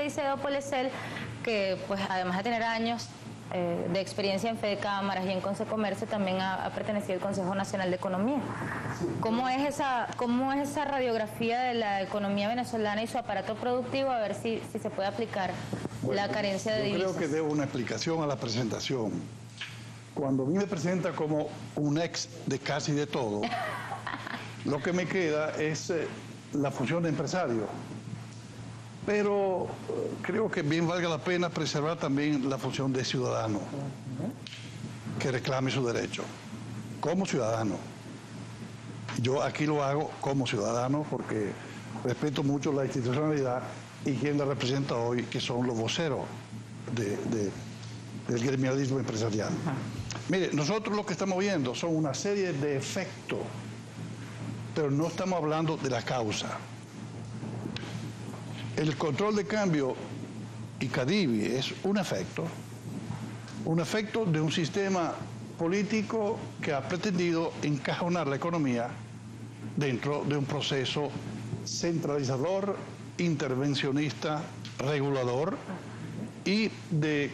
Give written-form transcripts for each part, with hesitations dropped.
dice Edo Polecel, que pues además de tener años de experiencia en Fedecámaras y en Consecomercio, también ha pertenecido al Consejo Nacional de Economía. ¿Cómo es esa radiografía de la economía venezolana y su aparato productivo? A ver si se puede aplicar la carencia de divisas. Yo creo que debo una explicación a la presentación. Cuando a mí me presenta como un ex de casi de todo, lo que me queda es la función de empresario. Pero creo que bien valga la pena preservar también la función de ciudadano, que reclame su derecho, como ciudadano. Yo aquí lo hago como ciudadano porque respeto mucho la institucionalidad y quien la representa hoy, que son los voceros del gremialismo empresarial. Mire, nosotros lo que estamos viendo son una serie de efectos, pero no estamos hablando de la causa. El control de cambio y Cadivi es un efecto de un sistema político que ha pretendido encajonar la economía dentro de un proceso centralizador, intervencionista, regulador y de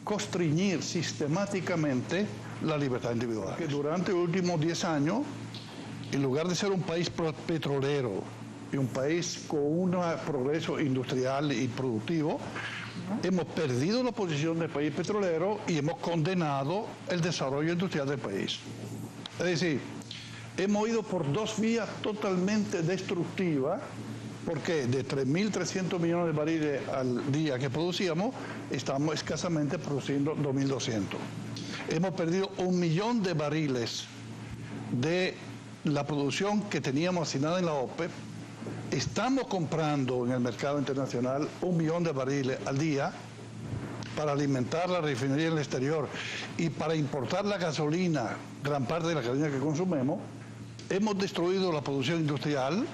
constreñir sistemáticamente la libertad individual. Que durante los últimos 10 años, en lugar de ser un país petrolero y un país con un progreso industrial y productivo, hemos perdido la posición de país petrolero y hemos condenado el desarrollo industrial del país. Es decir, hemos ido por dos vías totalmente destructivas, porque de 3.300 millones de barriles al día que producíamos, estamos escasamente produciendo 2.200. Hemos perdido 1 millón de barriles de la producción que teníamos asignada en la OPEP. Estamos comprando en el mercado internacional 1 millón de barriles al día para alimentar la refinería en el exterior y para importar la gasolina, gran parte de la gasolina que consumimos. Hemos destruido la producción industrial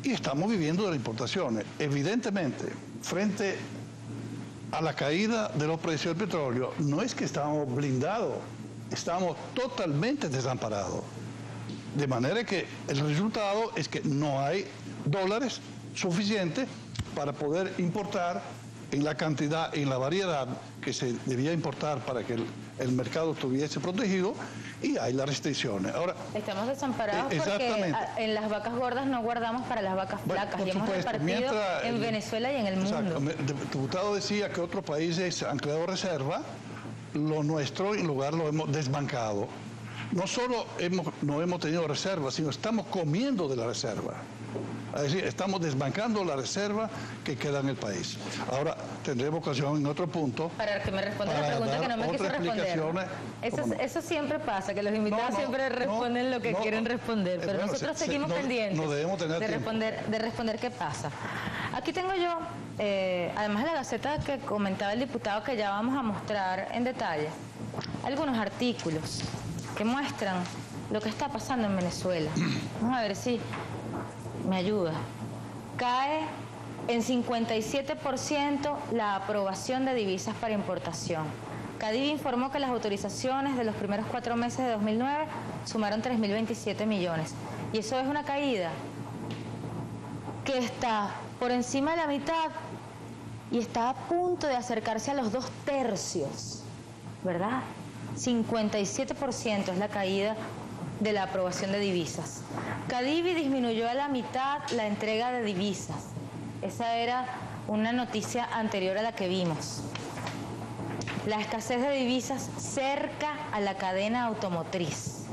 y estamos viviendo de las importaciones. Evidentemente, frente a la caída de los precios del petróleo, no es que estamos blindados, estamos totalmente desamparados. De manera que el resultado es que no hay dólares suficientes para poder importar en la cantidad, en la variedad que se debía importar para que el mercado estuviese protegido, y hay las restricciones. Ahora, estamos desamparados porque en las vacas gordas no guardamos para las vacas flacas, y hemos repartido en Venezuela y en el mundo. El diputado decía que otros países han creado reserva, lo nuestro en lugar lo hemos desbancado. No solo no hemos tenido reserva, sino estamos comiendo de la reserva. Es decir, estamos desbancando la reserva que queda en el país. Ahora tendremos ocasión en otro punto para que me responda la pregunta que no me quiso responder. Eso siempre pasa, que los invitados siempre responden lo que quieren responder, pero nosotros seguimos pendientes de responder qué pasa. Aquí tengo yo, además de la gaceta que comentaba el diputado, que ya vamos a mostrar en detalle, algunos artículos que muestran lo que está pasando en Venezuela. Vamos a ver si me ayuda. Cae en 57% la aprobación de divisas para importación. Cadivi informó que las autorizaciones de los primeros 4 meses de 2009 sumaron 3.027 millones. Y eso es una caída que está por encima de la mitad y está a punto de acercarse a los 2/3, ¿verdad? 57% es la caída de la aprobación de divisas. Cadivi disminuyó a la mitad la entrega de divisas. Esa era una noticia anterior a la que vimos. La escasez de divisas cerca a la cadena automotriz.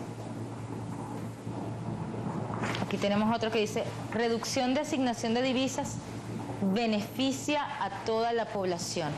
Aquí tenemos otro que dice: reducción de asignación de divisas beneficia a toda la población.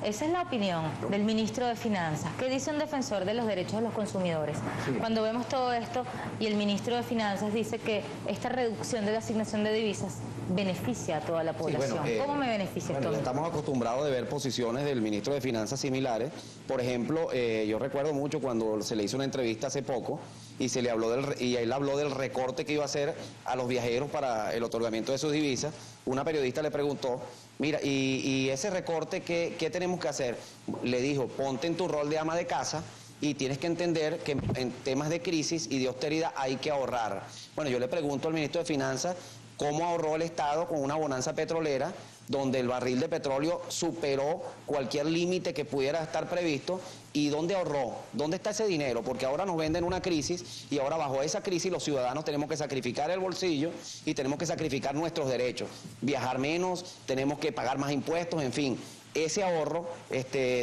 Esa es la opinión del ministro de Finanzas. ¿Qué dice un defensor de los derechos de los consumidores? Sí. Cuando vemos todo esto y el ministro de Finanzas dice que esta reducción de la asignación de divisas beneficia a toda la población. Sí, ¿cómo me beneficia esto? Estamos acostumbrados de ver posiciones del ministro de Finanzas similares. Por ejemplo, yo recuerdo mucho cuando se le hizo una entrevista hace poco y se le habló y él habló del recorte que iba a hacer a los viajeros para el otorgamiento de sus divisas. Una periodista le preguntó: mira, y ese recorte, ¿qué tenemos que hacer? Le dijo: ponte en tu rol de ama de casa y tienes que entender que en temas de crisis y de austeridad hay que ahorrar. Bueno, yo le pregunto al ministro de Finanzas cómo ahorró el Estado con una bonanza petrolera donde el barril de petróleo superó cualquier límite que pudiera estar previsto. ¿Y dónde ahorró? ¿Dónde está ese dinero? Porque ahora nos venden una crisis y ahora bajo esa crisis los ciudadanos tenemos que sacrificar el bolsillo y tenemos que sacrificar nuestros derechos. Viajar menos, tenemos que pagar más impuestos, en fin. Ese ahorro,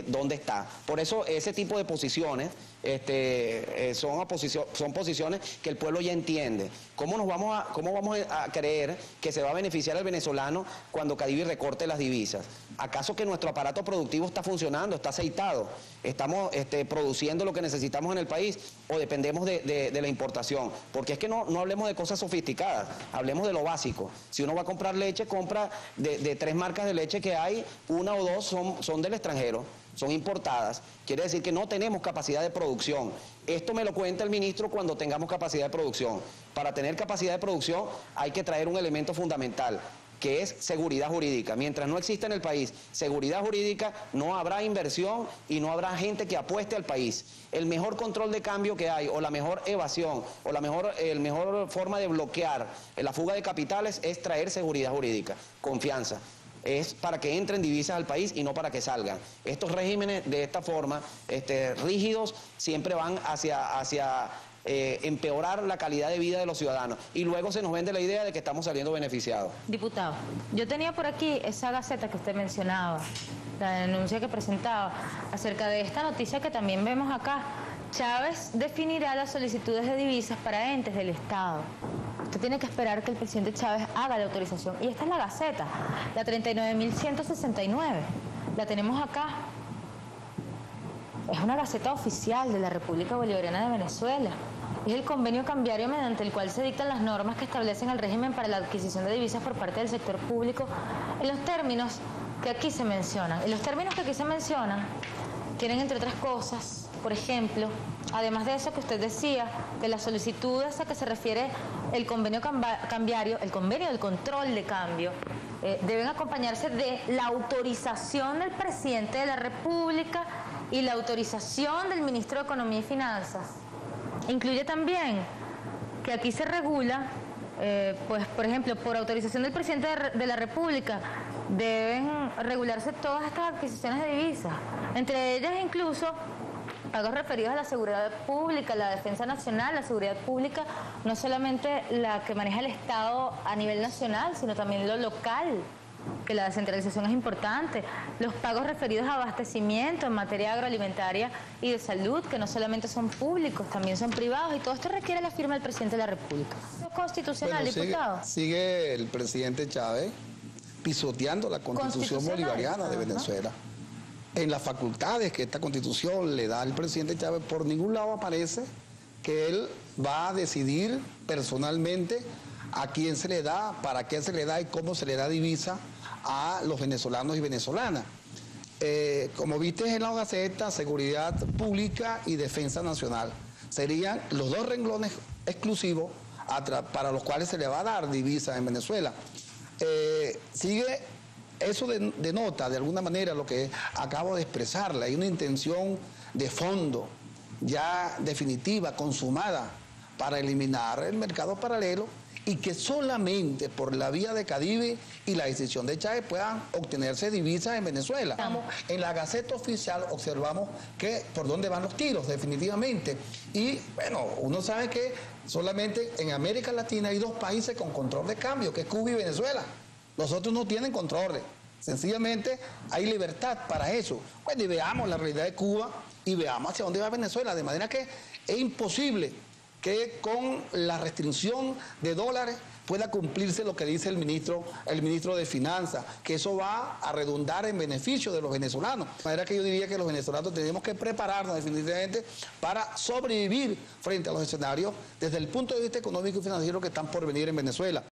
¿dónde está? Por eso ese tipo de posiciones son posiciones que el pueblo ya entiende. ¿Cómo vamos a creer que se va a beneficiar el venezolano cuando Cadivi recorte las divisas? ¿Acaso que nuestro aparato productivo está funcionando, está aceitado? ¿Estamos produciendo lo que necesitamos en el país o dependemos de la importación? Porque es que no hablemos de cosas sofisticadas, hablemos de lo básico. Si uno va a comprar leche, compra de 3 marcas de leche que hay, 1 o 2 son del extranjero, son importadas. Quiere decir que no tenemos capacidad de producción. Esto me lo cuenta el ministro cuando tengamos capacidad de producción. Para tener capacidad de producción hay que traer un elemento fundamental, que es seguridad jurídica. Mientras no exista en el país seguridad jurídica, no habrá inversión y no habrá gente que apueste al país. El mejor control de cambio que hay, o la mejor evasión, o la mejor forma de bloquear la fuga de capitales es traer seguridad jurídica, confianza. Es para que entren divisas al país y no para que salgan. Estos regímenes de esta forma, rígidos, siempre van hacia empeorar la calidad de vida de los ciudadanos. Y luego se nos vende la idea de que estamos saliendo beneficiados. Diputado, yo tenía por aquí esa gaceta que usted mencionaba, la denuncia que presentaba, acerca de esta noticia que también vemos acá. Chávez definirá las solicitudes de divisas para entes del Estado. Usted tiene que esperar que el presidente Chávez haga la autorización. Y esta es la gaceta, la 39.169. La tenemos acá. Es una gaceta oficial de la República Bolivariana de Venezuela. Es el convenio cambiario mediante el cual se dictan las normas que establecen el régimen para la adquisición de divisas por parte del sector público en los términos que aquí se mencionan. Y los términos que aquí se mencionan tienen, entre otras cosas, por ejemplo, además de eso que usted decía, de las solicitudes a que se refiere el convenio cambiario, el convenio del control de cambio, deben acompañarse de la autorización del presidente de la República y la autorización del ministro de Economía y Finanzas. Incluye también que aquí se regula, pues por ejemplo, por autorización del presidente de la República, deben regularse todas estas adquisiciones de divisas, entre ellas incluso pagos referidos a la seguridad pública, la defensa nacional, la seguridad pública, no solamente la que maneja el Estado a nivel nacional, sino también lo local, que la descentralización es importante, los pagos referidos a abastecimiento en materia agroalimentaria y de salud, que no solamente son públicos, también son privados, y todo esto requiere la firma del presidente de la República. ¿Es constitucional, bueno, diputado? Sigue el presidente Chávez pisoteando la Constitución bolivariana de Venezuela. En las facultades que esta Constitución le da al presidente Chávez, por ningún lado aparece que él va a decidir personalmente a quién se le da, para qué se le da y cómo se le da divisa a los venezolanos y venezolanas. Como viste en la Gaceta, seguridad pública y defensa nacional serían los 2 renglones exclusivos para los cuales se le va a dar divisa en Venezuela. Eso denota de alguna manera lo que acabo de expresarle. Hay una intención de fondo ya definitiva, consumada, para eliminar el mercado paralelo y que solamente por la vía de Cadivi y la decisión de Chávez puedan obtenerse divisas en Venezuela. En la Gaceta Oficial observamos que por dónde van los tiros, definitivamente. Y bueno, uno sabe que solamente en América Latina hay 2 países con control de cambio, que es Cuba y Venezuela. Los otros no tienen controles. Sencillamente hay libertad para eso. Bueno, y veamos la realidad de Cuba y veamos hacia dónde va Venezuela. De manera que es imposible que con la restricción de dólares pueda cumplirse lo que dice el ministro de Finanzas, que eso va a redundar en beneficio de los venezolanos. De manera que yo diría que los venezolanos tenemos que prepararnos definitivamente para sobrevivir frente a los escenarios desde el punto de vista económico y financiero que están por venir en Venezuela.